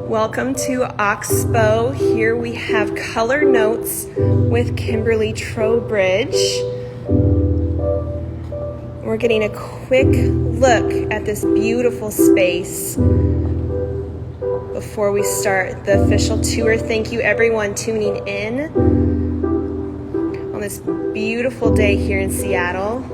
Welcome to Oxbow. Here we have color notes with Kimberly Trowbridge. We're getting a quick look at this beautiful space before we start the official tour. Thank you everyone tuning in on this beautiful day here in Seattle.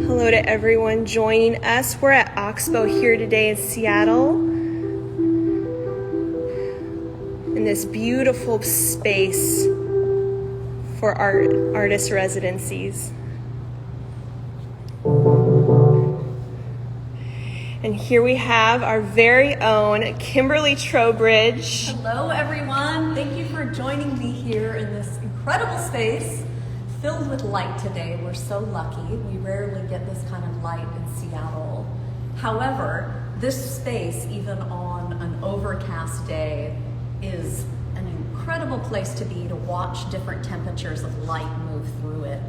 Hello to everyone joining us. We're at Oxbow here today in Seattle in this beautiful space for artist residencies. And here we have our very own Kimberly Trowbridge. Hello everyone, thank you for joining me here in this incredible space filled with light today. We're so lucky. We rarely get this kind of light in Seattle. However, this space, even on an overcast day, is an incredible place to be to watch different temperatures of light move through it.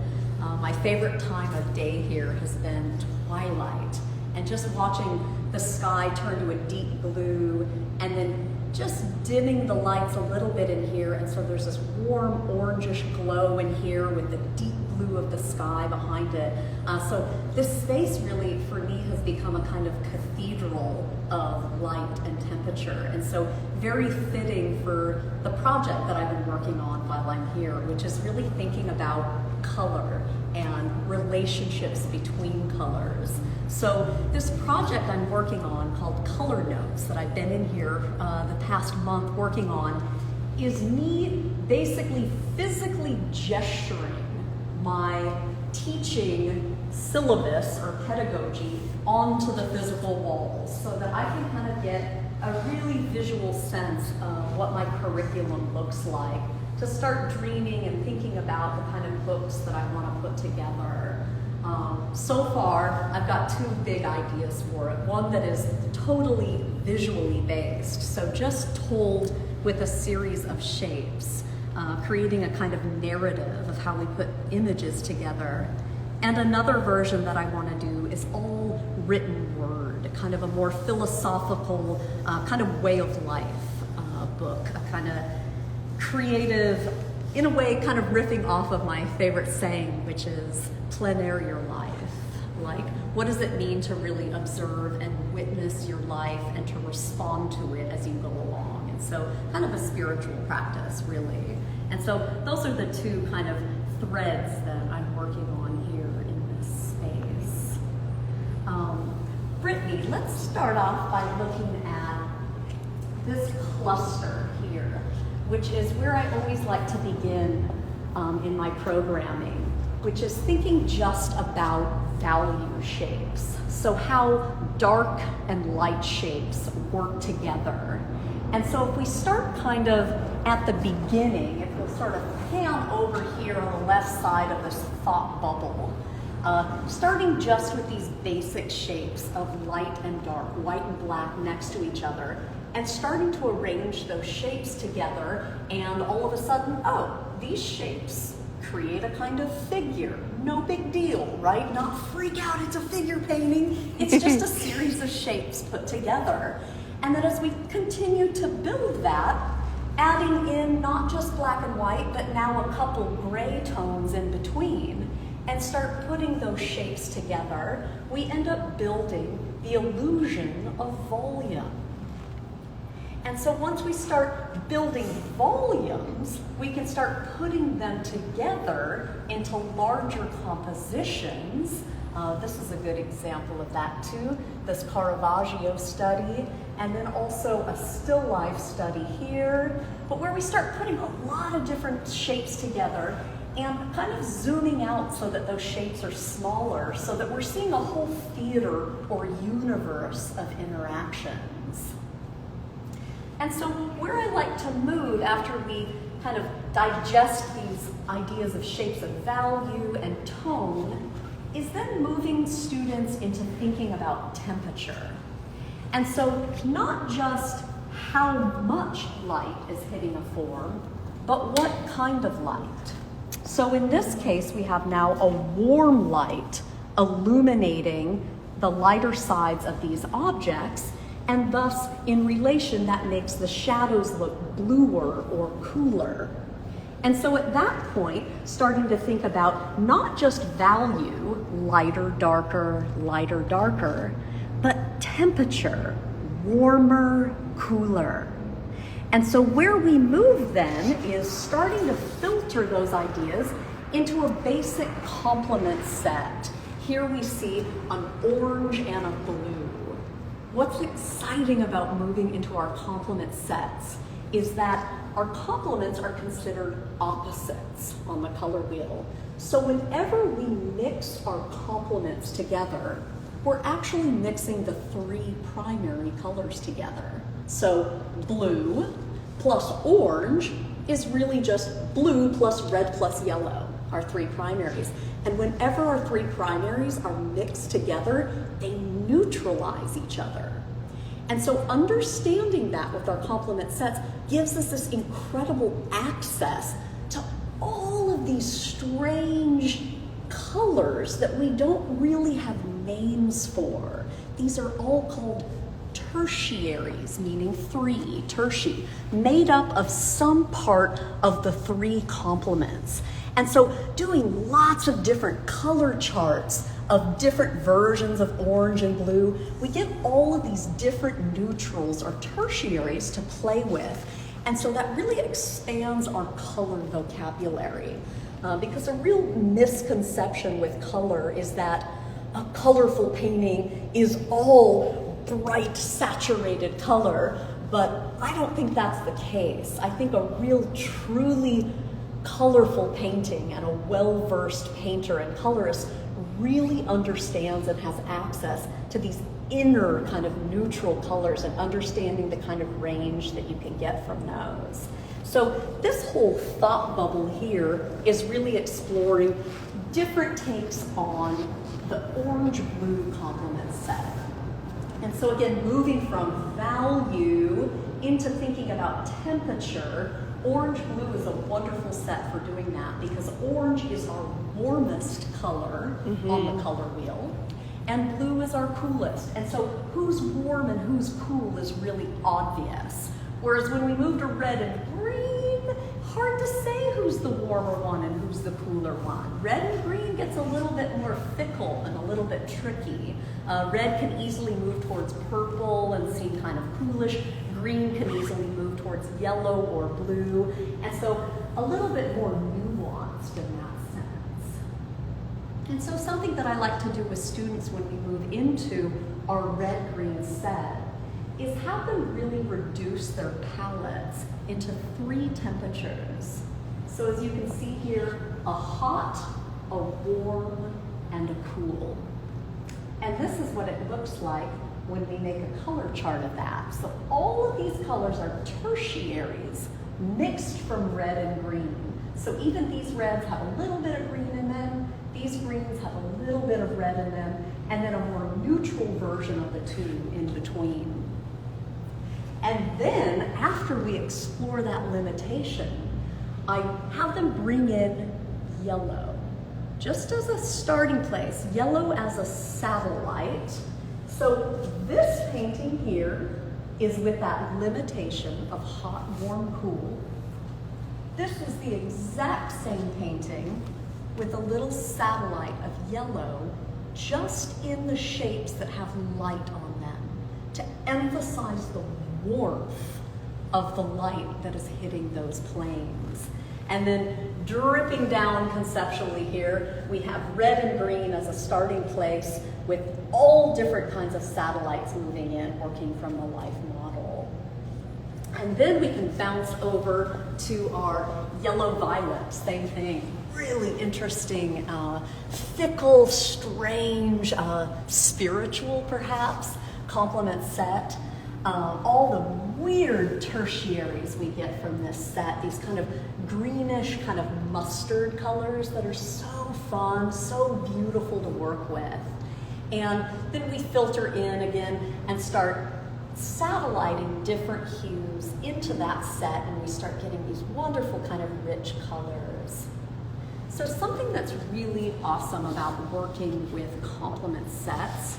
My favorite time of day here has been twilight, and just watching the sky turn to a deep blue and then just dimming the lights a little bit in here, and so there's this warm orangish glow in here with the deep blue of the sky behind it. So this space really, for me, has become a kind of cathedral of light and temperature, and so very fitting for the project that I've been working on while I'm here, which is really thinking about color and relationships between colors. So this project I'm working on called Color Notes, that I've been in here the past month working on, is me basically physically gesturing my teaching syllabus or pedagogy onto the physical walls so that I can kind of get a really visual sense of what my curriculum looks like, to start dreaming and thinking about the kind of books that I want to put together. So far, I've got two big ideas for it. One that is totally visually based, so just told with a series of shapes, creating a kind of narrative of how we put images together. And another version that I want to do is all written word, kind of a more philosophical kind of way of life book, a kind of creative, in a way, kind of riffing off of my favorite saying, which is plein air your life. Like, what does it mean to really observe and witness your life and to respond to it as you go along? And so kind of a spiritual practice, really. And so those are the two kind of threads that I'm working on here in this space. Brittany, let's start off by looking at this cluster here, which is where I always like to begin in my programming, which is thinking just about value shapes. So how dark and light shapes work together. And so if we start kind of at the beginning, if we'll sort of pan over here on the left side of this thought bubble, starting just with these basic shapes of light and dark, white and black next to each other, and starting to arrange those shapes together, and all of a sudden, oh, these shapes create a kind of figure. No big deal, right? Not freak out, it's a figure painting. It's just a series of shapes put together. And then as we continue to build that, adding in not just black and white, but now a couple gray tones in between, and start putting those shapes together, we end up building the illusion of volume. And so once we start building volumes, we can start putting them together into larger compositions. This is a good example of that too, this Caravaggio study, and then also a still life study here, but where we start putting a lot of different shapes together and kind of zooming out so that those shapes are smaller, so that we're seeing a whole theater or universe of interactions. And so where I like to move after we kind of digest these ideas of shapes of value and tone is then moving students into thinking about temperature. And so not just how much light is hitting a form, but what kind of light. So in this case, we have now a warm light illuminating the lighter sides of these objects, and thus in relation that makes the shadows look bluer or cooler. And so at that point, starting to think about not just value, lighter, darker, but temperature, warmer, cooler. And so where we move then is starting to filter those ideas into a basic complement set. Here we see an orange and a blue. What's exciting about moving into our complement sets is that our complements are considered opposites on the color wheel. So whenever we mix our complements together, we're actually mixing the three primary colors together. So blue plus orange is really just blue plus red plus yellow, our three primaries. And whenever our three primaries are mixed together, they neutralize each other. And so understanding that with our complement sets gives us this incredible access to all of these strange colors that we don't really have names for. These are all called tertiaries, meaning three, tertii, made up of some part of the three complements. And so doing lots of different color charts of different versions of orange and blue, we get all of these different neutrals or tertiaries to play with. And so that really expands our color vocabulary. Because a real misconception with color is that a colorful painting is all bright, saturated color, but I don't think that's the case. I think a real, truly colorful painting and a well-versed painter and colorist really understands and has access to these inner kind of neutral colors and understanding the kind of range that you can get from those. So this whole thought bubble here is really exploring different takes on the orange-blue complement set. And so again, moving from value into thinking about temperature, orange-blue is a wonderful set for doing that because orange is our warmest color on the color wheel, and blue is our coolest. And so who's warm and who's cool is really obvious. Whereas when we move to red and green, hard to say who's the warmer one and who's the cooler one. Red and green gets a little bit more fickle and a little bit tricky. Red can easily move towards purple and seem kind of coolish. Green can easily move towards yellow or blue. And so a little bit more nuanced in that sense. And so something that I like to do with students when we move into our red-green set is have them really reduce their palettes into three temperatures. So as you can see here, a hot, a warm, and a cool. And this is what it looks like when we make a color chart of that. So all of these colors are tertiaries mixed from red and green. So even these reds have a little bit of green in them, these greens have a little bit of red in them, and then a more neutral version of the two in between. And then, after we explore that limitation, I have them bring in yellow, just as a starting place, yellow as a satellite. So this painting here is with that limitation of hot, warm, cool. This is the exact same painting with a little satellite of yellow, just in the shapes that have light on them, to emphasize the warmth of the light that is hitting those planes. And then dripping down conceptually here, we have red and green as a starting place with all different kinds of satellites moving in, working from the life model. And then we can bounce over to our yellow-violet, same thing. Really interesting, fickle, strange, spiritual perhaps, complement set. All the weird tertiaries we get from this set, these kind of greenish, kind of mustard colors that are so fun, so beautiful to work with. And then we filter in again and start satelliting different hues into that set, and we start getting these wonderful kind of rich colors. So something that's really awesome about working with complement sets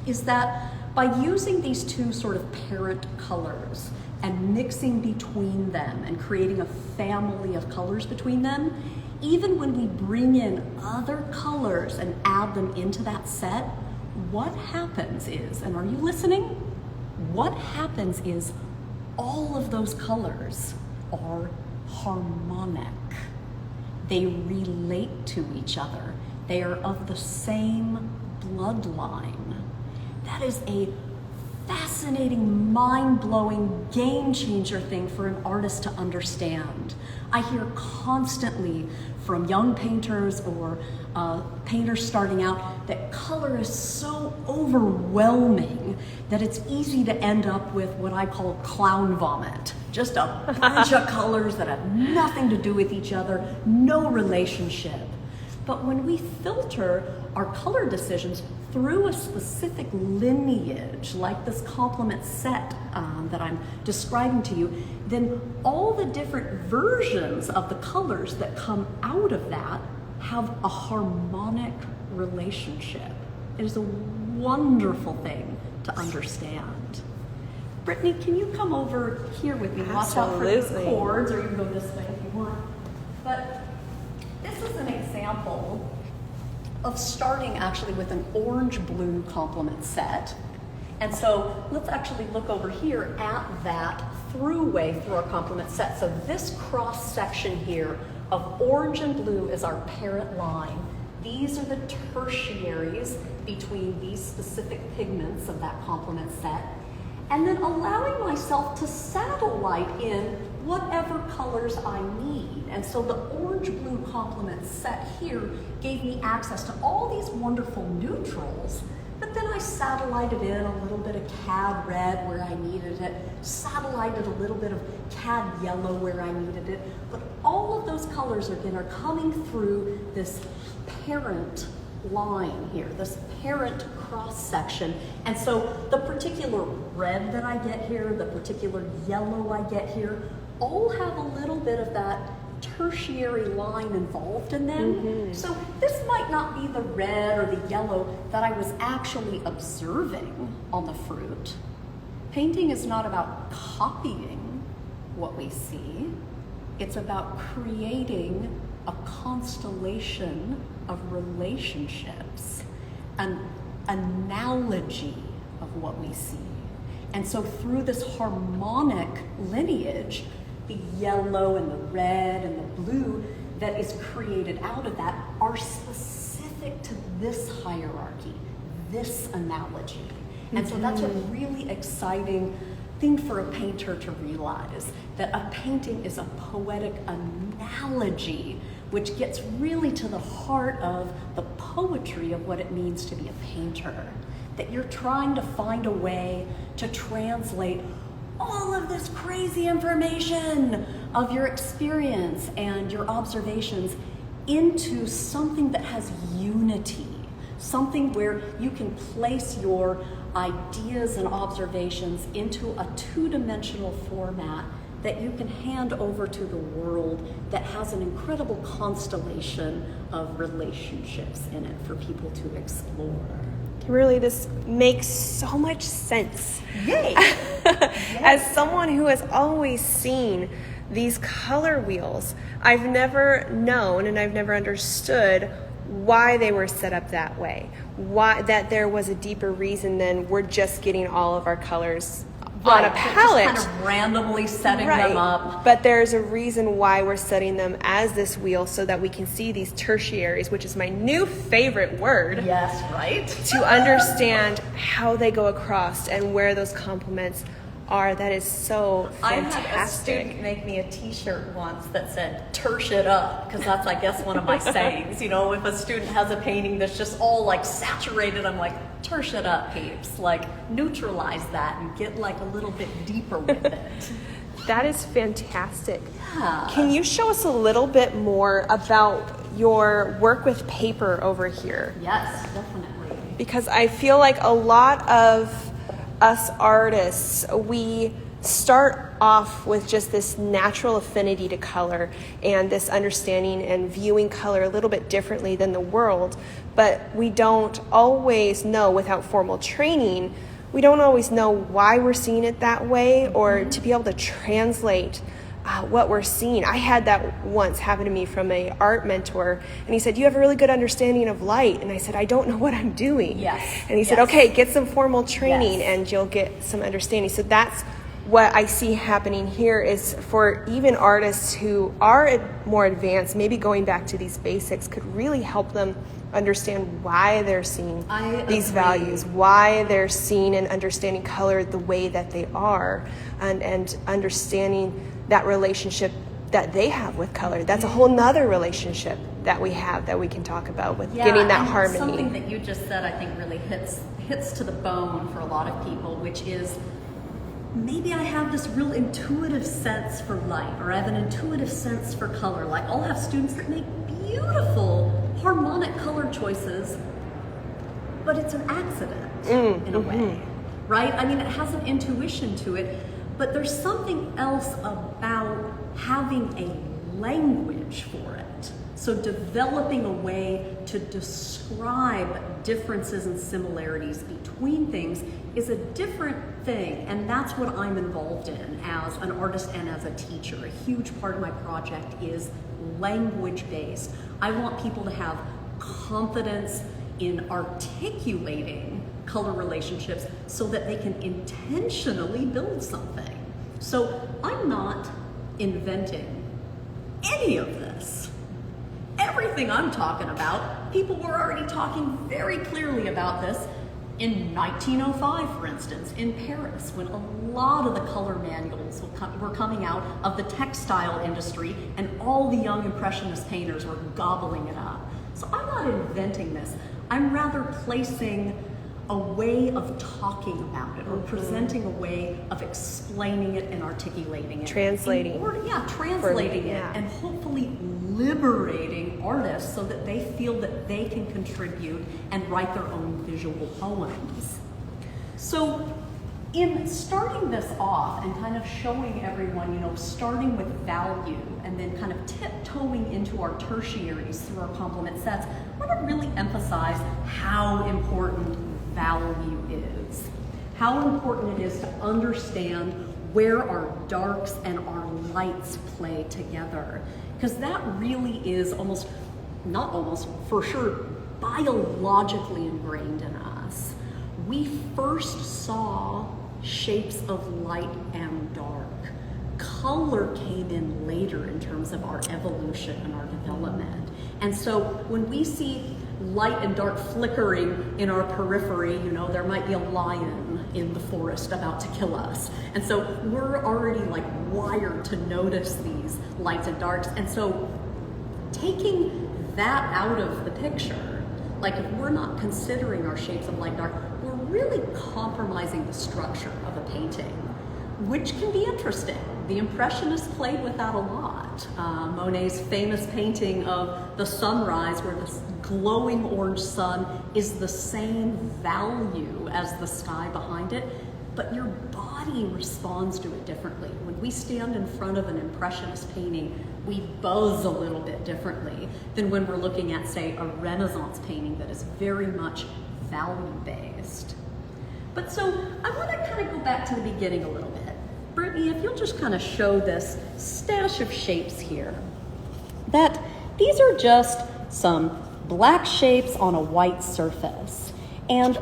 is that by using these two sort of parent colors and mixing between them and creating a family of colors between them, even when we bring in other colors and add them into that set, what happens is, and are you listening? What happens is all of those colors are harmonic. They relate to each other. They are of the same bloodline. That is a fascinating, mind-blowing, game-changer thing for an artist to understand. I hear constantly from young painters or painters starting out that color is so overwhelming that it's easy to end up with what I call clown vomit. Just a bunch of colors that have nothing to do with each other, no relationship. But when we filter our color decisions through a specific lineage, like this complement set that I'm describing to you, then all the different versions of the colors that come out of that have a harmonic relationship. It is a wonderful thing to understand. Brittany, can you come over here with me? Watch out for these cords, or you can go this way if you want. But this is an example of starting actually with an orange-blue complement set. And so let's actually look over here at that throughway through our complement set. So this cross section here of orange and blue is our parent line. These are the tertiaries between these specific pigments of that complement set. And then allowing myself to satellite in whatever colors I need. And so the orange-blue complement set here gave me access to all these wonderful neutrals, but then I satellited in a little bit of cad red where I needed it, satellited a little bit of cad yellow where I needed it, but all of those colors again are coming through this parent line here, this parent cross section. And so the particular red that I get here, the particular yellow I get here, all have a little bit of that tertiary line involved in them. Mm-hmm. So this might not be the red or the yellow that I was actually observing on the fruit. Painting is not about copying what we see. It's about creating a constellation of relationships, an analogy of what we see. And so through this harmonic lineage, the yellow and the red and the blue that is created out of that are specific to this hierarchy, this analogy. And so that's a really exciting thing for a painter to realize, that a painting is a poetic analogy, which gets really to the heart of the poetry of what it means to be a painter. That you're trying to find a way to translate all of this crazy information of your experience and your observations into something that has unity, something where you can place your ideas and observations into a two-dimensional format that you can hand over to the world that has an incredible constellation of relationships in it for people to explore. Really, this makes so much sense. Yay! As someone who has always seen these color wheels, I've never known and I've never understood why they were set up that way. Why that there was a deeper reason than we're just getting all of our colors on a palette. Just kind of randomly setting them up. But there's a reason why we're setting them as this wheel so that we can see these tertiaries, which is my new favorite word. Yes, right? To understand how they go across and where those complements are. That is so fantastic. I had a student make me a t-shirt once that said, "Tersh it up," because that's, I guess, one of my sayings. You know, if a student has a painting that's just all like saturated, I'm like, "Tersh it up, peeps." Like, neutralize that and get like a little bit deeper with it. That is fantastic. Yeah. Can you show us a little bit more about your work with paper over here? Yes, definitely. Because I feel like a lot of us artists, we start off with just this natural affinity to color and this understanding and viewing color a little bit differently than the world, but we don't always know, without formal training, we don't always know why we're seeing it that way, or to be able to translate what we're seeing. I had that once happen to me from an art mentor, and he said, "You have a really good understanding of light." And I said, "I don't know what I'm doing." Yes. And he said, "Okay, get some formal training, Yes. and you'll get some understanding." So that's what I see happening here, is for even artists who are more advanced, maybe going back to these basics could really help them understand why they're seeing these values, why they're seeing and understanding color the way that they are, and understanding that relationship that they have with color. That's a whole nother relationship that we have that we can talk about with getting that and harmony. Something that you just said, I think, really hits to the bone for a lot of people, which is, maybe I have this real intuitive sense for light, or I have an intuitive sense for color. Like, I'll have students that make beautiful harmonic color choices, but it's an accident in a way, right? I mean, it has an intuition to it, but there's something else about having a language for it. So developing a way to describe differences and similarities between things is a different thing, and that's what I'm involved in as an artist and as a teacher. A huge part of my project is language-based. I want people to have confidence in articulating color relationships so that they can intentionally build something. So I'm not inventing any of this. Everything I'm talking about, people were already talking very clearly about this in 1905, for instance, in Paris, when a lot of the color manuals were coming out of the textile industry, and all the young Impressionist painters were gobbling it up. So I'm not inventing this. I'm rather placing a way of talking about it, or presenting a way of explaining it and articulating it. Translating. Translating it, Yeah. and hopefully liberating artists so that they feel that they can contribute and write their own visual poems. So in starting this off and kind of showing everyone, starting with value and then kind of tiptoeing into our tertiaries through our complement sets, I want to really emphasize how important value is. How important it is to understand where our darks and our lights play together. Because that really is for sure, biologically ingrained in us. We first saw shapes of light and dark. Color came in later in terms of our evolution and our development. And so when we see light and dark flickering in our periphery, there might be a lion in the forest about to kill us. And so we're already wired to notice these lights and darks. And so taking that out of the picture, if we're not considering our shapes of light and dark, we're really compromising the structure of a painting, which can be interesting. The Impressionists played with that a lot. Monet's famous painting of the sunrise, where this glowing orange sun is the same value as the sky behind it, but your body responds to it differently. When we stand in front of an Impressionist painting, we buzz a little bit differently than when we're looking at, say, a Renaissance painting that is very much value-based. But so I want to kind of go back to the beginning a little bit. Brittany, if you'll just kind of show this stash of shapes here, that these are just some black shapes on a white surface. And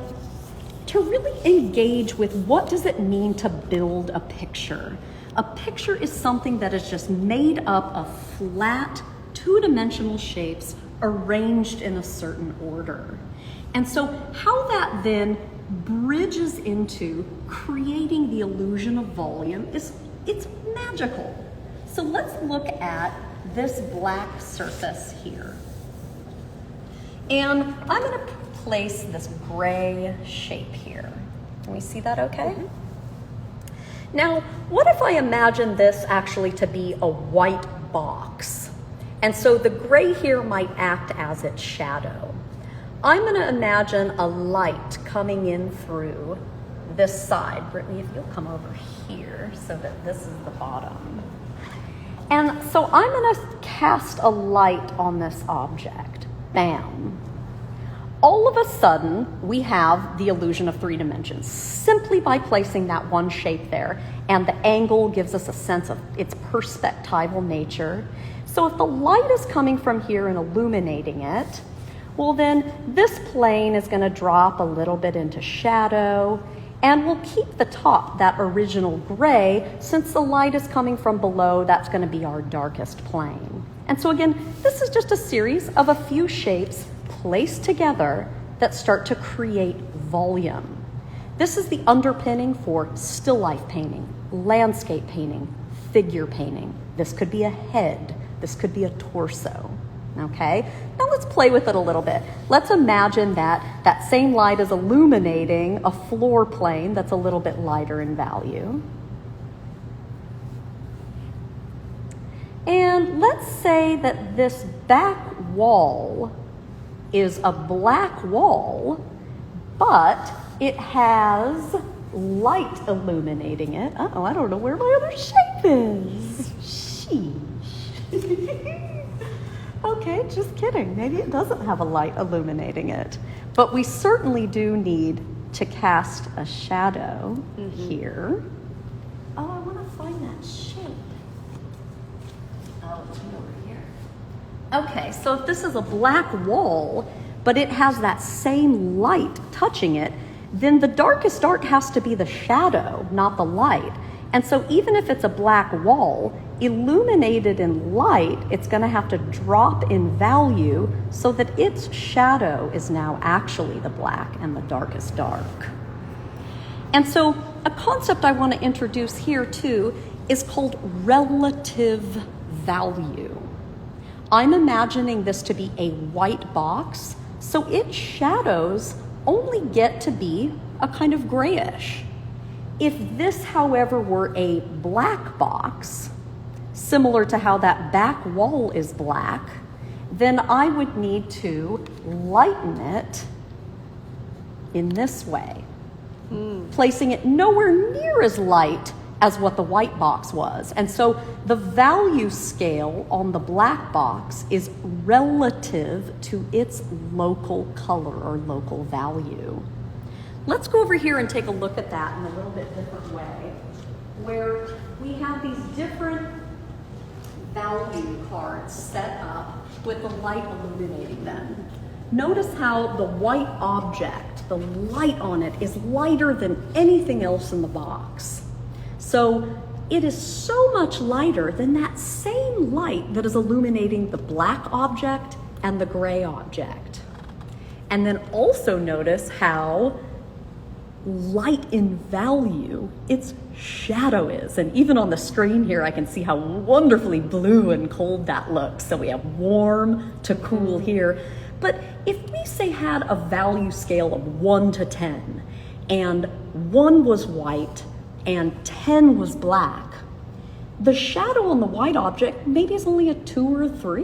to really engage with what does it mean to build a picture. A picture is something that is just made up of flat, two-dimensional shapes arranged in a certain order. And so how that then bridges into creating the illusion of volume it's magical. So let's look at this black surface here. And I'm going to place this gray shape here. Can we see that okay? Now, what if I imagine this actually to be a white box? And so the gray here might act as its shadow. I'm going to imagine a light coming in through this side. Brittany, if you'll come over here so that this is the bottom. And so I'm going to cast a light on this object. Bam. All of a sudden, we have the illusion of 3 dimensions simply by placing that one shape there. And the angle gives us a sense of its perspectival nature. So if the light is coming from here and illuminating it, well then this plane is going to drop a little bit into shadow, and we'll keep the top, that original gray, since the light is coming from below, that's going to be our darkest plane. And so again, this is just a series of a few shapes placed together that start to create volume. This is the underpinning for still life painting, landscape painting, figure painting. This could be a head. This could be a torso. Okay? Now let's play with it a little bit. Let's imagine that that same light is illuminating a floor plane that's a little bit lighter in value. And let's say that this back wall is a black wall, but it has light illuminating it. Uh-oh, I don't know where my other shape is. Sheesh. Okay, just kidding. Maybe it doesn't have a light illuminating it. But we certainly do need to cast a shadow here. Oh, I want to find that shape. Oh, it's over here. Okay, so if this is a black wall, but it has that same light touching it, then the darkest dark has to be the shadow, not the light. And so even if it's a black wall, illuminated in light, it's going to have to drop in value so that its shadow is now actually the black and the darkest dark. And so a concept I want to introduce here too is called relative value. I'm imagining this to be a white box, so its shadows only get to be a kind of grayish. If this, however, were a black box, similar to how that back wall is black, then I would need to lighten it in this way, placing it nowhere near as light as what the white box was. And so the value scale on the black box is relative to its local color or local value. Let's go over here and take a look at that in a little bit different way, where we have these different value cards set up with the light illuminating them. Notice how the white object, the light on it, is lighter than anything else in the box. So it is so much lighter than that same light that is illuminating the black object and the gray object. And then also notice how light in value its shadow is. And even on the screen here, I can see how wonderfully blue and cold that looks. So we have warm to cool here. But if we say had a value scale of 1 to 10, and 1 was white and 10 was black, the shadow on the white object maybe is only a 2 or a 3.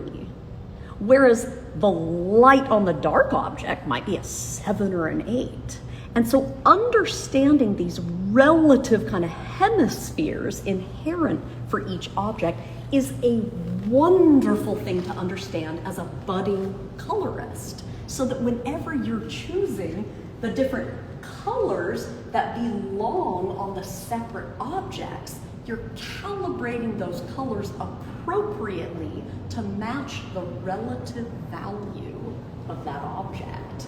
Whereas the light on the dark object might be a 7 or an 8. And so understanding these relative kind of hemispheres inherent for each object is a wonderful thing to understand as a budding colorist, so that whenever you're choosing the different colors that belong on the separate objects, you're calibrating those colors appropriately to match the relative value of that object.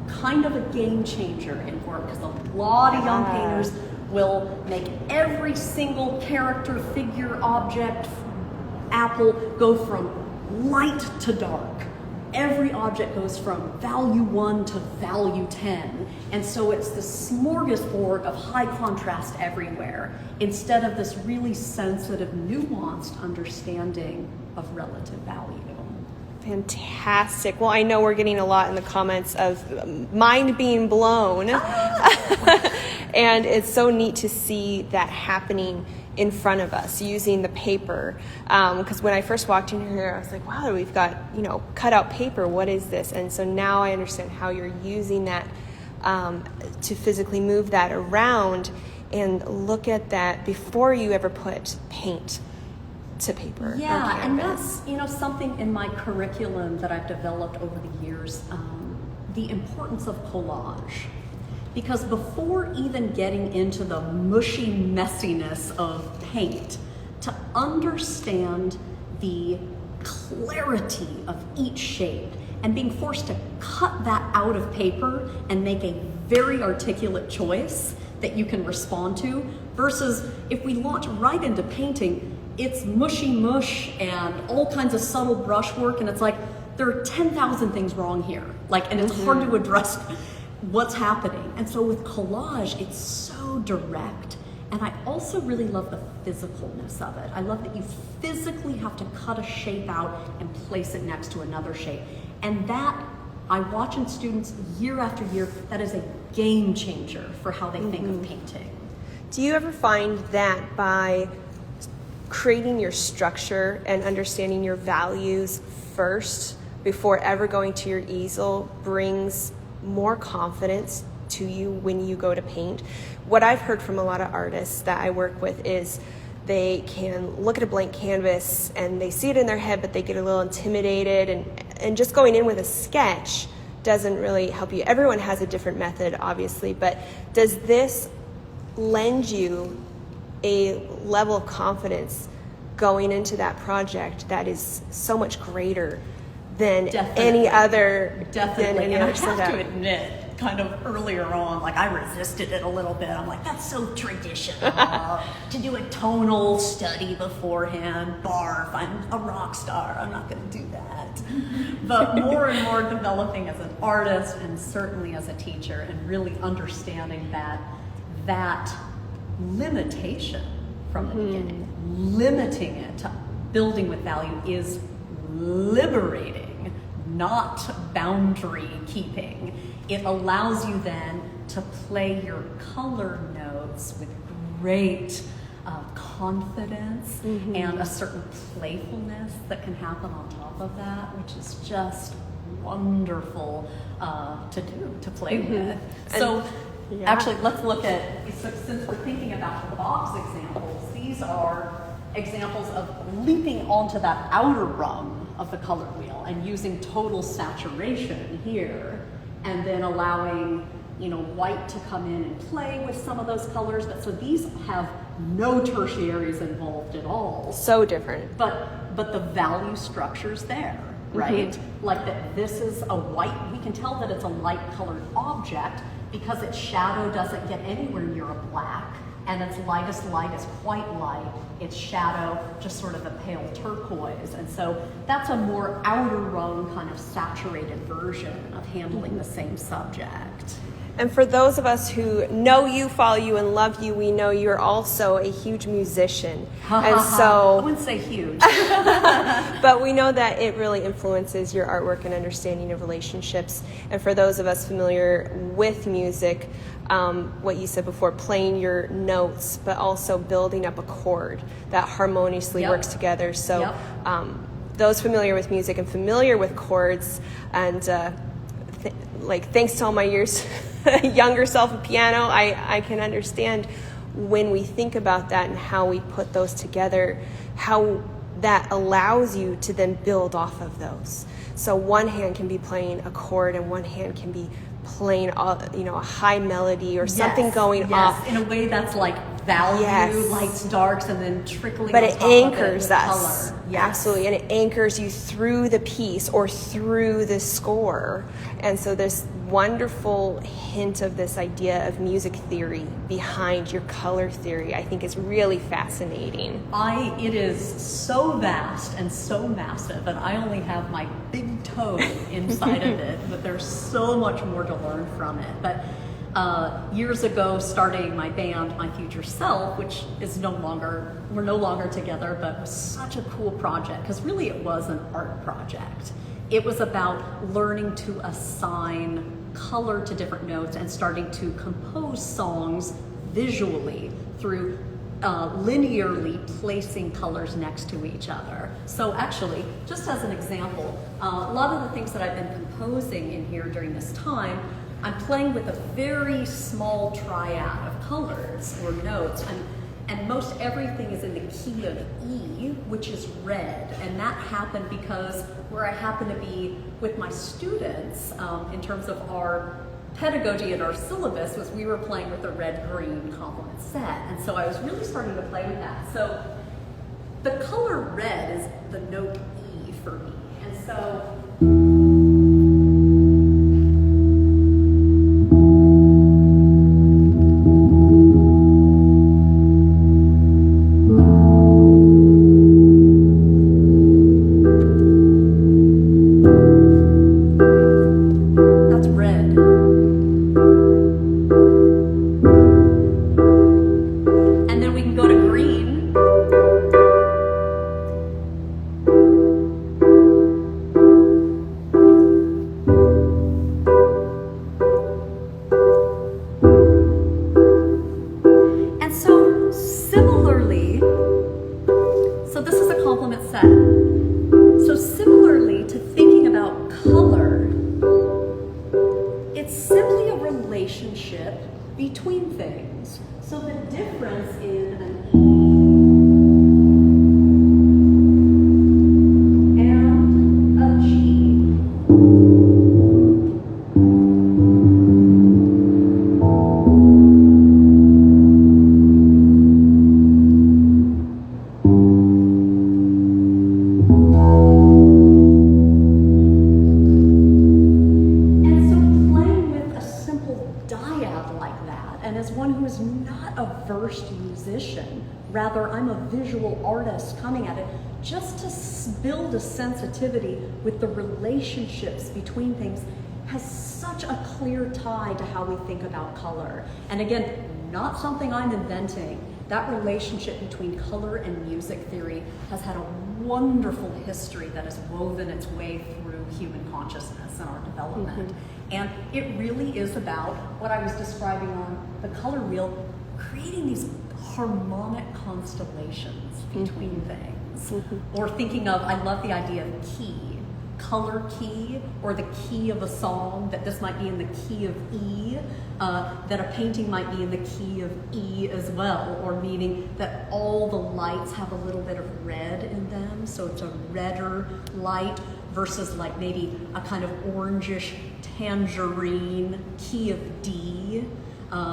Kind of a game changer in work, because a lot of young painters will make every single character, figure, object, apple go from light to dark. Every object goes from value 1 to value 10. And so it's this smorgasbord of high contrast everywhere, instead of this really sensitive, nuanced understanding of relative value. Fantastic. Well, I know we're getting a lot in the comments of mind being blown. And it's so neat to see that happening in front of us using the paper. Because when I first walked in here, I was like, wow, we've got, cut out paper. What is this? And so now I understand how you're using that to physically move that around and look at that before you ever put paint to paper or Yeah, and canvas. that's, something in my curriculum that I've developed over the years, the importance of collage. Because before even getting into the mushy messiness of paint, to understand the clarity of each shade and being forced to cut that out of paper and make a very articulate choice that you can respond to, versus if we launch right into painting, it's mushy mush and all kinds of subtle brushwork, and it's like there are 10,000 things wrong here, and it's hard to address what's happening. And so with collage, it's so direct. And I also really love the physicalness of it. I love that you physically have to cut a shape out and place it next to another shape. And that, I watch in students year after year, that is a game changer for how they think of painting. Do you ever find that by creating your structure and understanding your values first before ever going to your easel brings more confidence to you when you go to paint? What I've heard from a lot of artists that I work with is they can look at a blank canvas and they see it in their head, but they get a little intimidated, and just going in with a sketch doesn't really help you. Everyone has a different method, obviously, but does this lend you a level of confidence going into that project that is so much greater than any other Definitely. And I have setup? to admit, kind of earlier on, I resisted it a little bit. I'm like, that's so traditional to do a tonal study beforehand. Barf, I'm a rock star, I'm not going to do that. But more and more developing as an artist and certainly as a teacher, and really understanding that limitation from the beginning, limiting it to building with value, is liberating, not boundary keeping. It allows you then to play your color notes with great confidence and a certain playfulness that can happen on top of that, which is just wonderful to play with. So actually, let's look at, since we're thinking about the box examples, these are examples of leaping onto that outer rung of the color wheel and using total saturation here, and then allowing white to come in and play with some of those colors. But so these have no tertiaries involved at all. So different. But the value structure's there, right? Like that this is a white, we can tell that it's a light colored object because its shadow doesn't get anywhere near a black, and its lightest light is quite light. Its shadow just sort of a pale turquoise. And so that's a more outer rung kind of saturated version of handling the same subject. And for those of us who know you, follow you, and love you, we know you're also a huge musician. And so, I wouldn't say huge. but we know that it really influences your artwork and understanding of relationships. And for those of us familiar with music, what you said before, playing your notes, but also building up a chord that harmoniously works together. So those familiar with music and familiar with chords, and thanks to all my years younger self of piano, I can understand when we think about that and how we put those together, how that allows you to then build off of those. So one hand can be playing a chord and one hand can be playing a high melody or something going off in a way that's like value, lights, darks, and then trickling. But on it top anchors of it with us. Color. Absolutely, and it anchors you through the piece or through the score. And so this wonderful hint of this idea of music theory behind your color theory, I think, is really fascinating. It is so vast and so massive, and I only have my big toe inside of it, but there's so much more to learn from it. But years ago, starting my band, My Future Self, which is we're no longer together, but was such a cool project, because really it was an art project. It was about learning to assign color to different notes and starting to compose songs visually through linearly placing colors next to each other. So actually, just as an example, a lot of the things that I've been composing in here during this time I'm playing with a very small triad of colors or notes, and most everything is in the key of E, which is red, and that happened because where I happen to be with my students in terms of our pedagogy and our syllabus was we were playing with a red-green complement set, and so I was really starting to play with that. So the color red is the note E for me, and so between things. So the difference in an E and a G musician. Rather, I'm a visual artist coming at it just to build a sensitivity with the relationships between things has such a clear tie to how we think about color. And again, not something I'm inventing. That relationship between color and music theory has had a wonderful history that has woven its way through human consciousness and our development. Mm-hmm. And it really is about what I was describing on the color wheel, creating these harmonic constellations between things. Mm-hmm. Or thinking of, I love the idea of key, color key, or the key of a song, that this might be in the key of E, that a painting might be in the key of E as well, or meaning that all the lights have a little bit of red in them, so it's a redder light versus like maybe a kind of orangish tangerine key of D.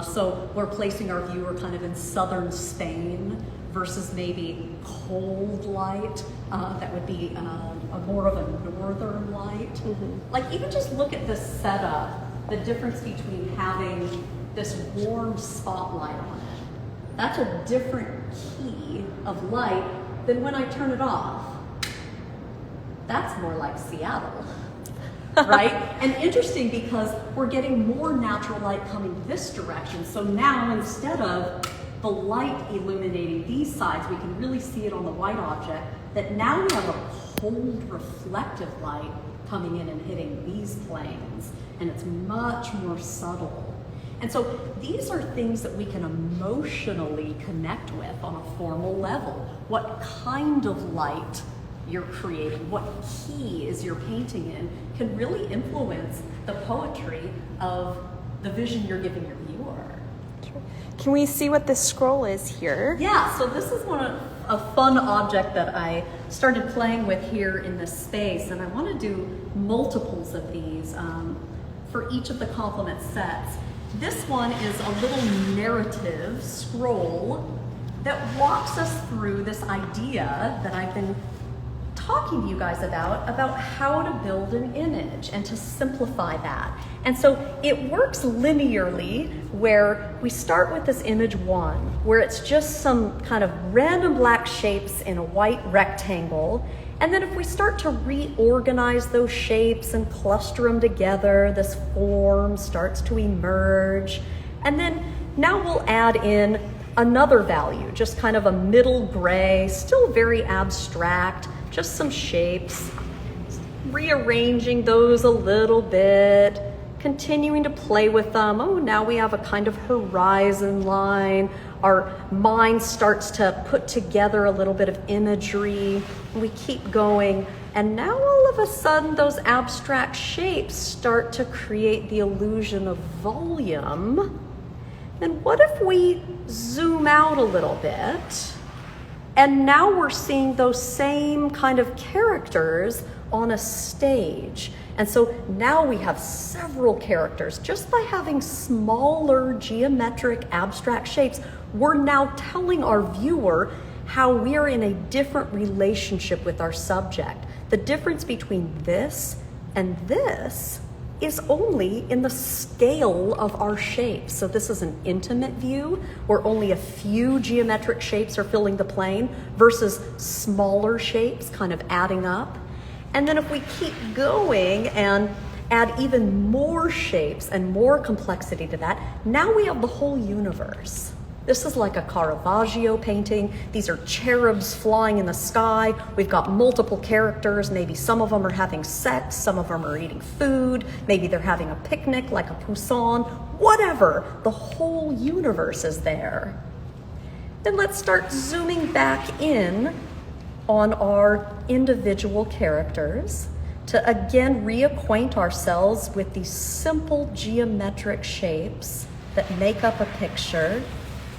So we're placing our viewer kind of in southern Spain versus maybe cold light that would be a more of a northern light. Mm-hmm. Like even just look at this setup, the difference between having this warm spotlight on it. That's a different key of light than when I turn it off. That's more like Seattle. Right? And interesting because we're getting more natural light coming this direction. So now instead of the light illuminating these sides, we can really see it on the white object, that now we have a cold reflective light coming in and hitting these planes. And it's much more subtle. And so these are things that we can emotionally connect with on a formal level. What kind of light you're creating, what key is you're painting in, can really influence the poetry of the vision you're giving your viewer. Can we see what this scroll is here? Yeah, so this is a fun object that I started playing with here in this space, and I want to do multiples of these for each of the complement sets. This one is a little narrative scroll that walks us through this idea that I've been talking to you guys about how to build an image and to simplify that. And so it works linearly, where we start with this image 1, where it's just some kind of red and black shapes in a white rectangle. And then if we start to reorganize those shapes and cluster them together, this form starts to emerge. And then now we'll add in another value, just kind of a middle gray, still very abstract, just some shapes, rearranging those a little bit, continuing to play with them. Oh, now we have a kind of horizon line. Our mind starts to put together a little bit of imagery. We keep going. And now all of a sudden those abstract shapes start to create the illusion of volume. Then what if we zoom out a little bit, and now we're seeing those same kind of characters on a stage. And so now we have several characters. Just by having smaller geometric abstract shapes, we're now telling our viewer how we are in a different relationship with our subject. The difference between this and this is only in the scale of our shapes. So this is an intimate view where only a few geometric shapes are filling the plane versus smaller shapes kind of adding up. And then if we keep going and add even more shapes and more complexity to that, now we have the whole universe. This is like a Caravaggio painting. These are cherubs flying in the sky. We've got multiple characters. Maybe some of them are having sex, some of them are eating food, maybe they're having a picnic like a Poussin, whatever. The whole universe is there. Then let's start zooming back in on our individual characters to again reacquaint ourselves with these simple geometric shapes that make up a picture.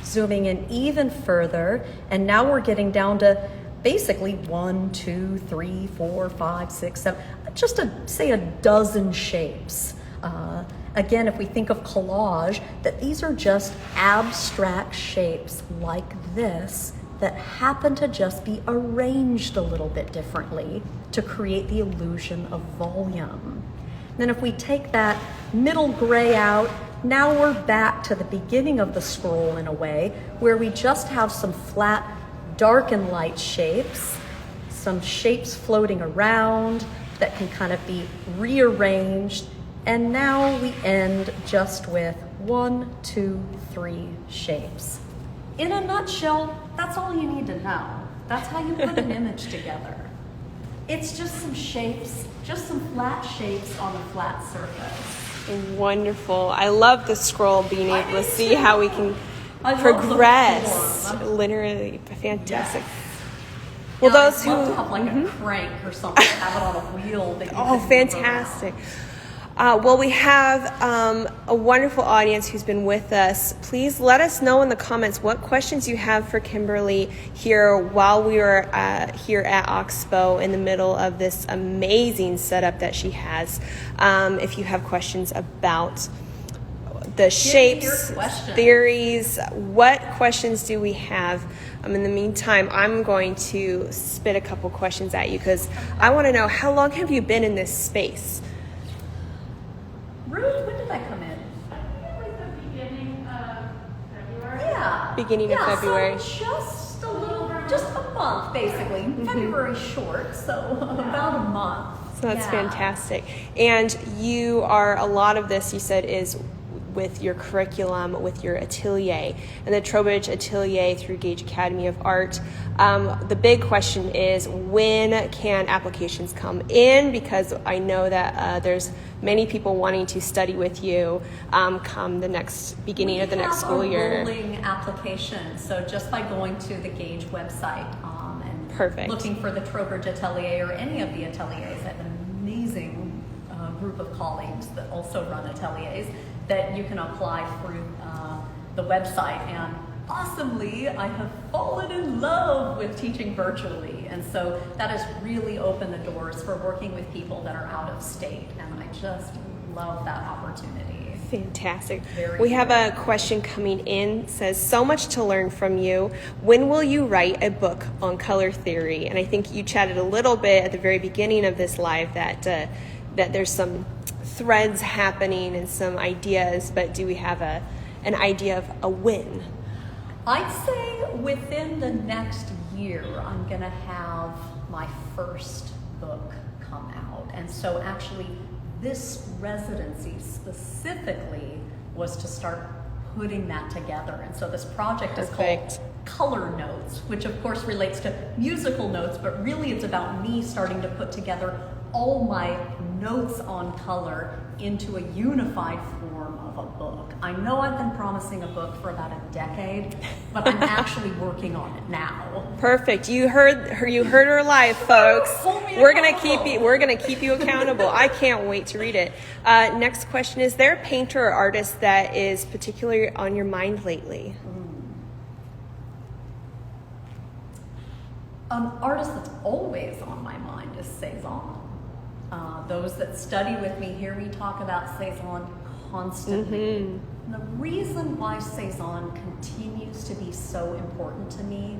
Zooming in even further, and now we're getting down to basically 1, 2, 3, 4, 5, 6, 7, just say a dozen shapes. Again, if we think of collage, that these are just abstract shapes like this that happen to just be arranged a little bit differently to create the illusion of volume. Then if we take that middle gray out, now we're back to the beginning of the scroll in a way where we just have some flat dark and light shapes, some shapes floating around that can kind of be rearranged, and now we end just with 1, 2, 3 shapes. In a nutshell, that's all you need to know. That's how you put an image together. It's just some shapes, just some flat shapes on a flat surface. Wonderful. I love the scroll, being able to see how we can progress. Literally fantastic. Yes. Well, I'd those love who to have like a crank or something, have it on a wheel. That you oh, can move fantastic. around. Well, we have a wonderful audience who's been with us. Please let us know in the comments what questions you have for Kimberly here while we were here at Oxbow in the middle of this amazing setup that she has. If you have questions about the shapes, theories, what questions do we have? In the meantime, I'm going to spit a couple questions at you because I want to know, how long have you been in this space? Ruth, when did I come in? Like the beginning of February. Yeah. Beginning of February. So just a month basically. February short, so about a month. So that's Yeah. fantastic. And you are, a lot of this you said is with your curriculum, with your atelier, and the Trowbridge Atelier through Gage Academy of Art. The big question is, when can applications come in? Because I know that there's many people wanting to study with you come the next beginning of the next school year. We have a rolling application, so just by going to the Gage website and Perfect. looking for the Trowbridge Atelier or any of the ateliers, I have an amazing group of colleagues that also run ateliers that you can apply through the website. And awesomely, I have fallen in love with teaching virtually. And so that has really opened the doors for working with people that are out of state. And I just love that opportunity. Fantastic. Very We have a question coming in. It says, so much to learn from you. When will you write a book on color theory? And I think you chatted a little bit at the very beginning of this live that there's some threads happening and some ideas, but do we have an idea of a when? I'd say within the next year, I'm going to have my first book come out. And so actually, this residency specifically was to start putting that together. And so this project is called Color Notes, which of course relates to musical notes, but really it's about me starting to put together all my notes on color into a unified form of a book. I know I've been promising a book for about a decade, but I'm actually working on it now. Perfect. You heard her live, folks. Hold me We're gonna accountable. keep you accountable. I can't wait to read it. Next question: is there a painter or artist that is particularly on your mind lately? An artist that's always on my mind is Cezanne. Those that study with me hear me talk about Cezanne constantly. And the reason why Cezanne continues to be so important to me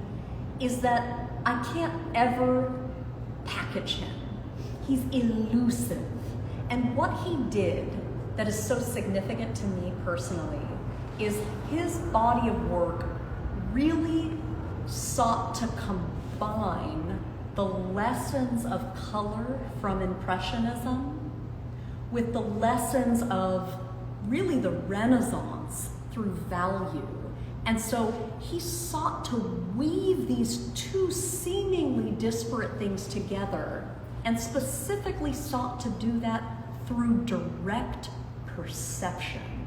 is that I can't ever package him. He's elusive. And what he did that is so significant to me personally is his body of work really sought to combine the lessons of color from Impressionism with the lessons of really the Renaissance through value. And so he sought to weave these two seemingly disparate things together, and specifically sought to do that through direct perception.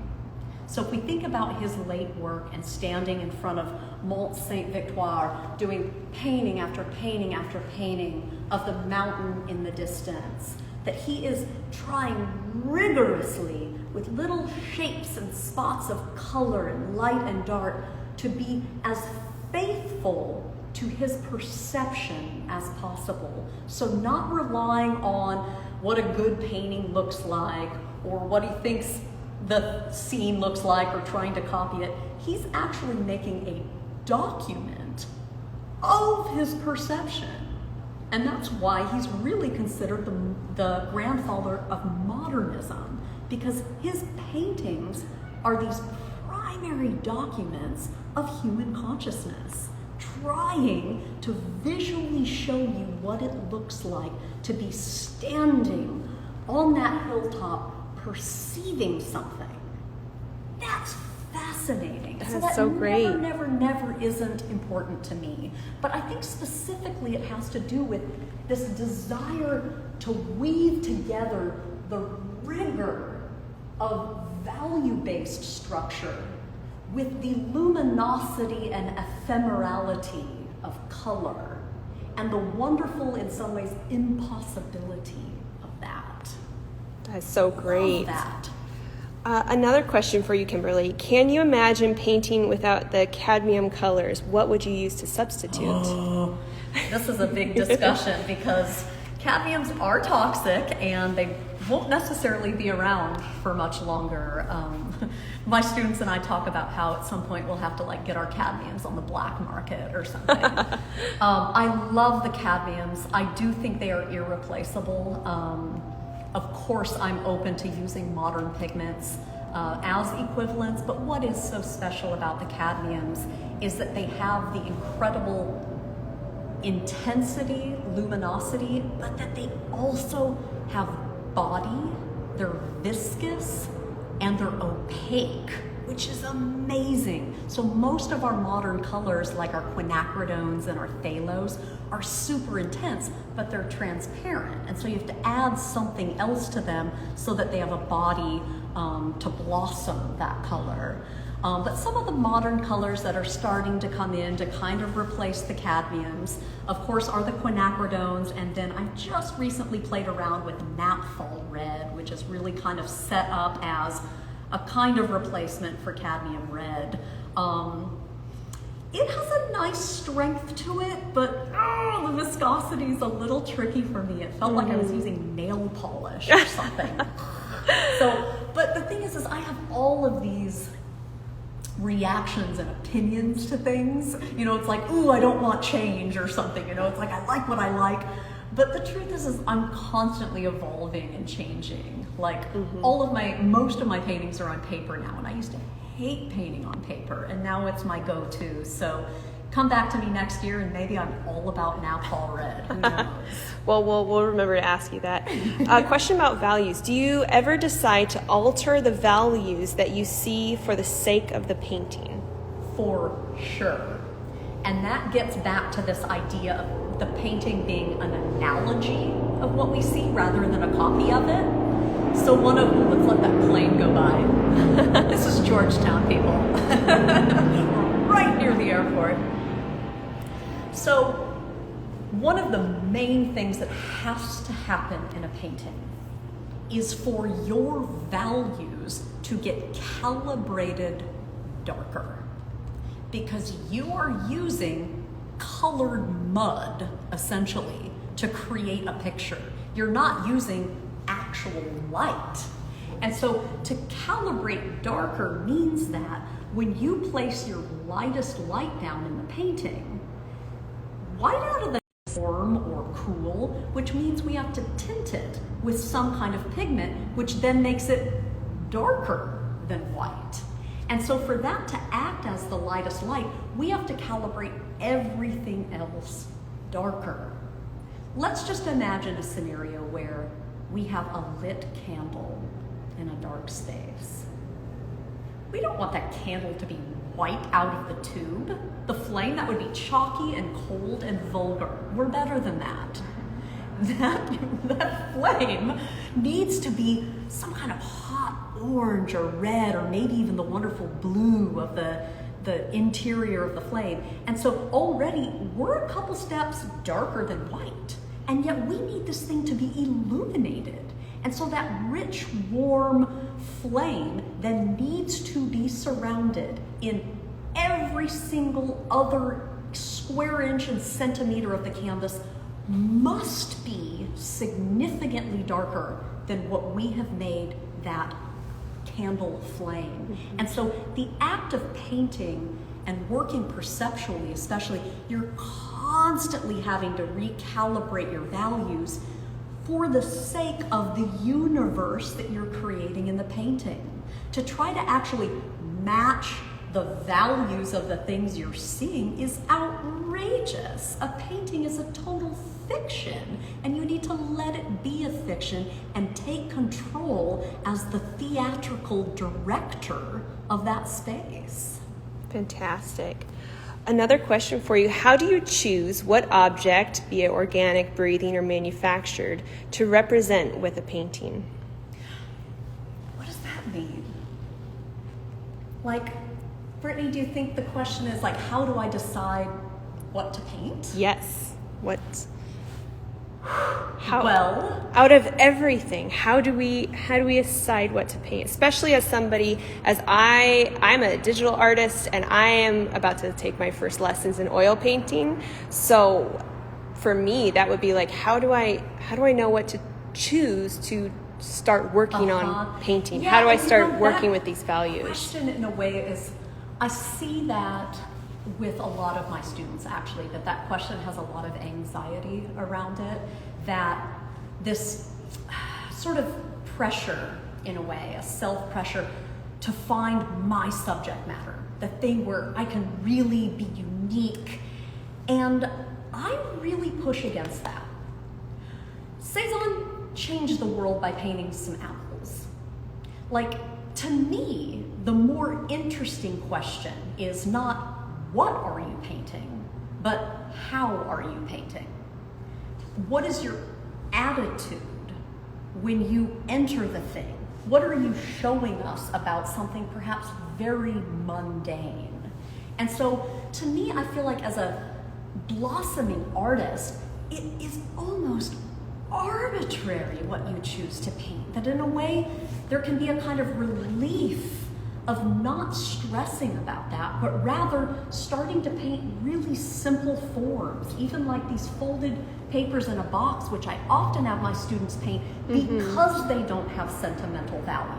So if we think about his late work and standing in front of Mont Saint-Victoire, doing painting after painting after painting of the mountain in the distance, that he is trying rigorously with little shapes and spots of color and light and dark to be as faithful to his perception as possible. So not relying on what a good painting looks like or what he thinks the scene looks like or trying to copy it. He's actually making a document of his perception. And that's why he's really considered the grandfather of modernism, because his paintings are these primary documents of human consciousness, trying to visually show you what it looks like to be standing on that hilltop perceiving something. That's fascinating. That's so great. Never isn't important to me. But I think specifically it has to do with this desire to weave together the rigor of value-based structure with the luminosity and ephemerality of color and the wonderful, in some ways, impossibility of that. That's so great. Love that. Another question for you, Kimberly. Can you imagine painting without the cadmium colors? What would you use to substitute? Oh, this is a big discussion because cadmiums are toxic and they won't necessarily be around for much longer. My students and I talk about how at some point we'll have to get our cadmiums on the black market or something. I love the cadmiums. I do think they are irreplaceable. Of course, I'm open to using modern pigments as equivalents, but what is so special about the cadmiums is that they have the incredible intensity, luminosity, but that they also have body, they're viscous, and they're opaque, which is amazing. So most of our modern colors, like our quinacridones and our phthalos, are super intense, but they're transparent. And so you have to add something else to them so that they have a body to blossom that color. But some of the modern colors that are starting to come in to kind of replace the cadmiums, of course, are the quinacridones, and then I just recently played around with naphthol red, which is really kind of set up as a kind of replacement for cadmium red. It has a nice strength to it, but the viscosity is a little tricky for me. It felt like I was using nail polish or something. But the thing is I have all of these reactions and opinions to things. It's like, ooh, I don't want change or something. It's like, I like what I like. But the truth is I'm constantly evolving and changing. Most of my paintings are on paper now, and I used to hate painting on paper, and now it's my go-to. So come back to me next year, and maybe I'm all about naphthol red. Who knows? Well, we'll remember to ask you that. Question about values. Do you ever decide to alter the values that you see for the sake of the painting? For sure. And that gets back to this idea of the painting being an analogy of what we see rather than a copy of it. So let's let that plane go by. This is Georgetown, people. We're right near the airport. So one of the main things that has to happen in a painting is for your values to get calibrated darker, because you are using colored mud, essentially, to create a picture. You're not using actual light. And so to calibrate darker means that when you place your lightest light down in the painting, white out of the warm or cool, which means we have to tint it with some kind of pigment, which then makes it darker than white. And so for that to act as the lightest light, we have to calibrate everything else darker. Let's just imagine a scenario where we have a lit candle in a dark space. We don't want that candle to be white out of the tube. The flame, that would be chalky and cold and vulgar. We're better than that. That flame needs to be some kind of hot orange or red, or maybe even the wonderful blue of the interior of the flame. And so already we're a couple steps darker than white. And yet we need this thing to be illuminated. And so that rich, warm flame then needs to be surrounded in every single other square inch and centimeter of the canvas must be significantly darker than what we have made that candle flame. And so the act of painting and working perceptually, especially, you're constantly having to recalibrate your values for the sake of the universe that you're creating in the painting, to try to actually match the values of the things you're seeing is outrageous. A painting is a total fiction, and you need to let it be a fiction and take control as the theatrical director of that space. Fantastic. Another question for you. How do you choose what object, be it organic, breathing, or manufactured, to represent with a painting? What does that mean? Like, Brittany, do you think the question is like, how do I decide what to paint? Yes. What? How? Well, out of everything, how do we decide what to paint? Especially as somebody, as I'm a digital artist, and I am about to take my first lessons in oil painting. So for me, that would be like, how do I know what to choose to start working on painting? Yeah, how do I start that working with these values? Question, in a way, is I see that with a lot of my students, actually, that question has a lot of anxiety around it, that this sort of pressure, in a way, a self-pressure to find my subject matter, the thing where I can really be unique. And I really push against that. Cezanne changed the world by painting some apples. Like, to me, the more interesting question is not what are you painting, but how are you painting? What is your attitude when you enter the thing? What are you showing us about something perhaps very mundane? And so, to me, I feel like as a blossoming artist, it is almost arbitrary what you choose to paint. That in a way, there can be a kind of relief of not stressing about that, but rather starting to paint really simple forms, even like these folded papers in a box, which I often have my students paint because they don't have sentimental value.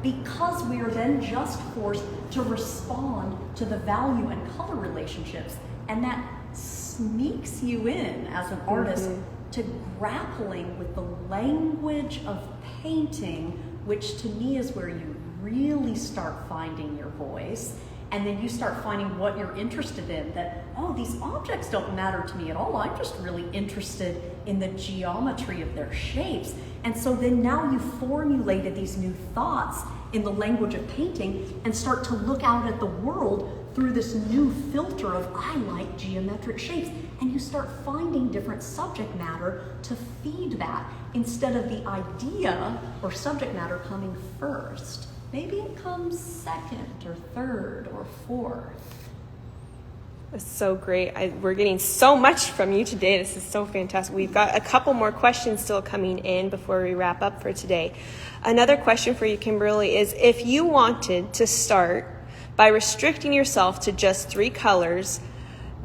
Because we are then just forced to respond to the value and color relationships, and that sneaks you in as an artist to grappling with the language of painting, which to me is where you really start finding your voice, and then you start finding what you're interested in, that, oh, these objects don't matter to me at all. I'm just really interested in the geometry of their shapes. And so then now you formulated these new thoughts in the language of painting and start to look out at the world through this new filter of, I like geometric shapes. and you start finding different subject matter to feed that instead of the idea or subject matter coming first. Maybe it comes second or third or fourth. It's so great. We're getting so much from you today. This is so fantastic. We've got a couple more questions still coming in before we wrap up for today. Another question for you, Kimberly, is if you wanted to start by restricting yourself to just 3 colors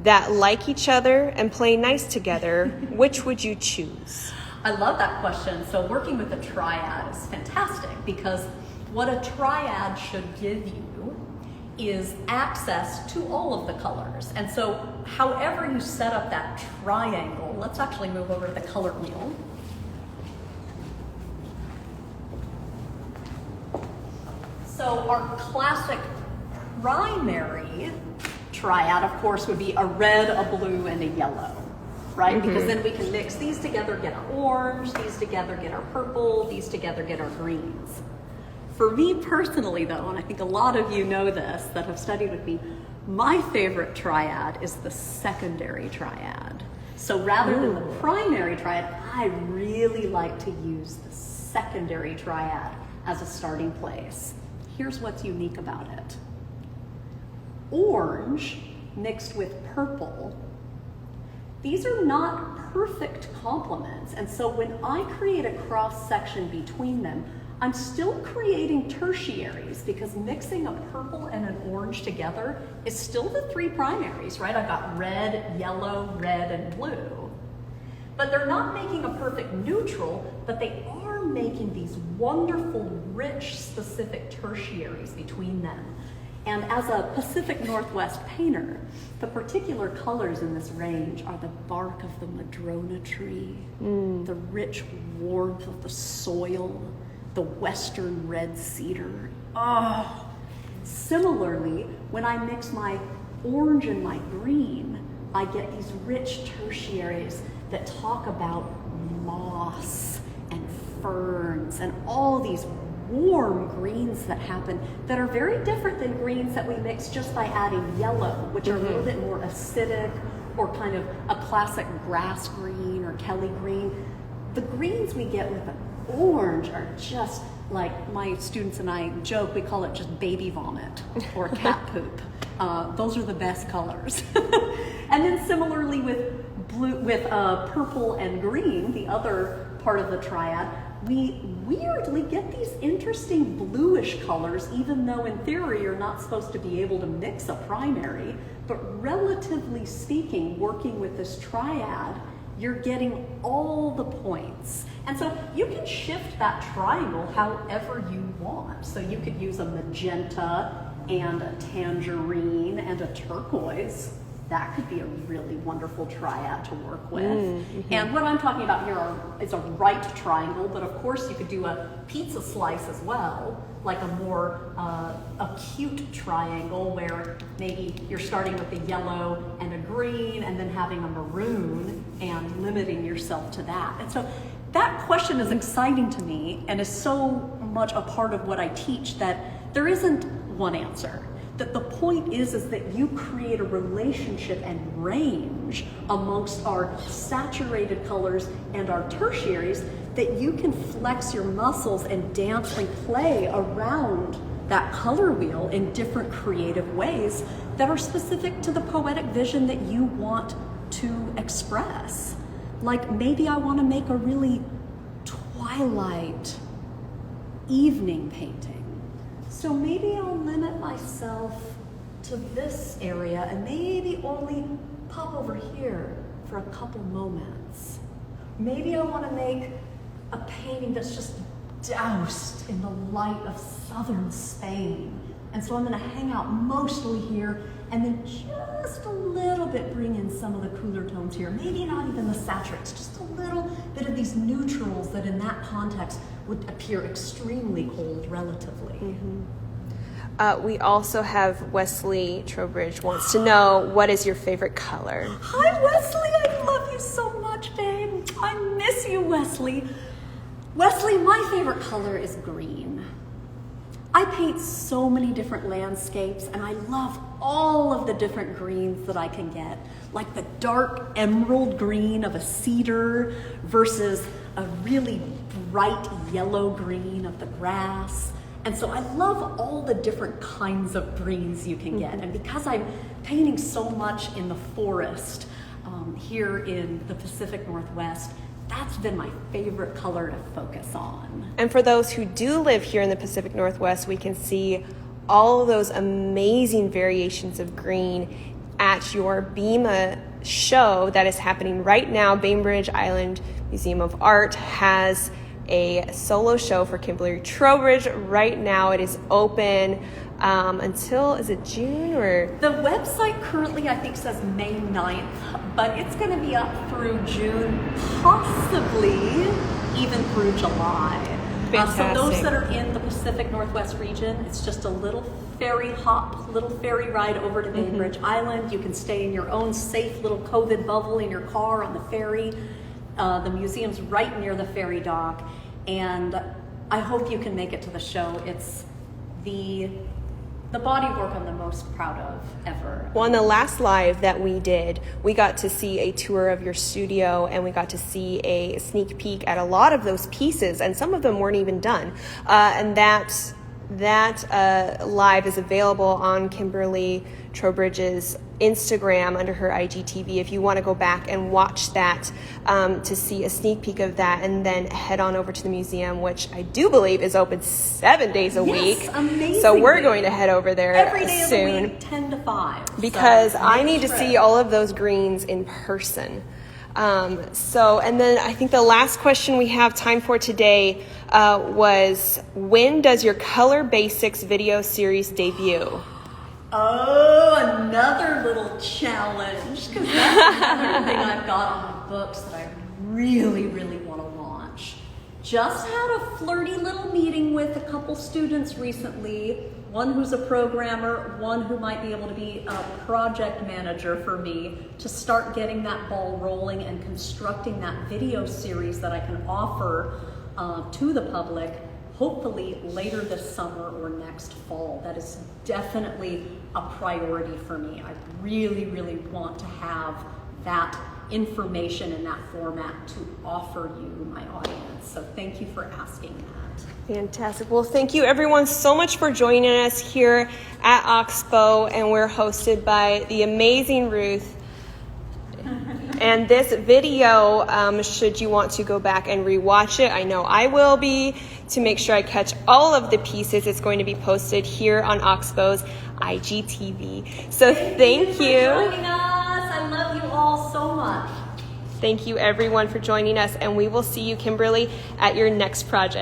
that like each other and play nice together, which would you choose? I love that question. So working with a triad is fantastic because what a triad should give you is access to all of the colors. And so however you set up that triangle, let's actually move over to the color wheel. So our classic primary triad, of course, would be a red, a blue, and a yellow, right? Mm-hmm. Because then we can mix these together, get our orange, these together, get our purple, these together, get our greens. For me personally, though, and I think a lot of you know this that have studied with me, my favorite triad is the secondary triad. So rather than the primary triad, I really like to use the secondary triad as a starting place. Here's what's unique about it. Orange mixed with purple, these are not perfect complements. And so when I create a cross section between them, I'm still creating tertiaries because mixing a purple and an orange together is still the 3 primaries, right? I've got red, yellow, red, and blue. But they're not making a perfect neutral, but they are making these wonderful, rich, specific tertiaries between them. And as a Pacific Northwest painter, the particular colors in this range are the bark of the madrona tree, the rich warmth of the soil, the western red cedar. Oh! Similarly, when I mix my orange and my green, I get these rich tertiaries that talk about moss and ferns and all these warm greens that happen that are very different than greens that we mix just by adding yellow, which are a little bit more acidic or kind of a classic grass green or Kelly green. The greens we get with an orange are just like my students and I joke, we call it just baby vomit or cat poop. Those are the best colors. And then similarly with purple and green, the other part of the triad, we weirdly get these interesting bluish colors, even though in theory you're not supposed to be able to mix a primary. But relatively speaking, working with this triad, you're getting all the points. And so you can shift that triangle however you want. So you could use a magenta and a tangerine and a turquoise. That could be a really wonderful triad to work with. Mm-hmm. And what I'm talking about here is a right triangle, but of course you could do a pizza slice as well, like a more acute triangle where maybe you're starting with a yellow and a green and then having a maroon and limiting yourself to that. And so that question is exciting to me and is so much a part of what I teach that there isn't one answer. That the point is that you create a relationship and range amongst our saturated colors and our tertiaries that you can flex your muscles and dance and play around that color wheel in different creative ways that are specific to the poetic vision that you want to express. Like maybe I want to make a really twilight evening painting. So maybe I'll limit myself to this area and maybe only pop over here for a couple moments. Maybe I want to make a painting that's just doused in the light of southern Spain. And so I'm going to hang out mostly here and then just a little bit bring in some of the cooler tones here. Maybe not even the saturates, just a little bit of these neutrals that in that context would appear extremely cold relatively. Mm-hmm. We also have Wesley Trowbridge wants to know, what is your favorite color? Hi, Wesley. I love you so much, babe. I miss you, Wesley. Wesley, my favorite color is green. I paint so many different landscapes, and I love all of the different greens that I can get, like the dark emerald green of a cedar versus a really bright yellow green of the grass. And so I love all the different kinds of greens you can get. And because I'm painting so much in the forest here in the Pacific Northwest, that's been my favorite color to focus on. And for those who do live here in the Pacific Northwest, we can see all of those amazing variations of green at your BEMA show that is happening right now. Bainbridge Island Museum of Art has a solo show for Kimberly Trowbridge right now. It is open until, is it June or? The website currently I think says May 9th, but it's going to be up through June, possibly even through July. So those that are in the Pacific Northwest region, it's just a little ferry hop, little ferry ride over to Bainbridge Island. You can stay in your own safe little COVID bubble in your car on the ferry. The museum's right near the ferry dock, and I hope you can make it to the show. It's the body work I'm the most proud of ever. Well, in the last live that we did, we got to see a tour of your studio, and we got to see a sneak peek at a lot of those pieces, and some of them weren't even done. And that live is available on Kimberly Trowbridge's Instagram under her IGTV if you want to go back and watch that to see a sneak peek of that, and then head on over to the museum, which I do believe is open 7 days a week. Amazing. So we're going to head over there every day soon. Of the week, 10 to 5. Because so I need to see all of those greens in person. And then I think the last question we have time for today was, when does your Color Basics video series debut? Oh, another little challenge, because that's another thing I've got on my books that I really, really want to launch. Just had a flirty little meeting with a couple students recently, one who's a programmer, one who might be able to be a project manager for me, to start getting that ball rolling and constructing that video series that I can offer to the public, hopefully later this summer or next fall. That is definitely a priority for me. I really, really want to have that information in that format to offer you, my audience. So thank you for asking that. Fantastic. Well, thank you everyone so much for joining us here at Oxbow, and we're hosted by the amazing Ruth. And this video, should you want to go back and rewatch it, I know I will be, to make sure I catch all of the pieces, it's going to be posted here on Oxbow's IGTV. So thank you. For joining us. I love you all so much. Thank you everyone for joining us, and we will see you, Kimberly, at your next project.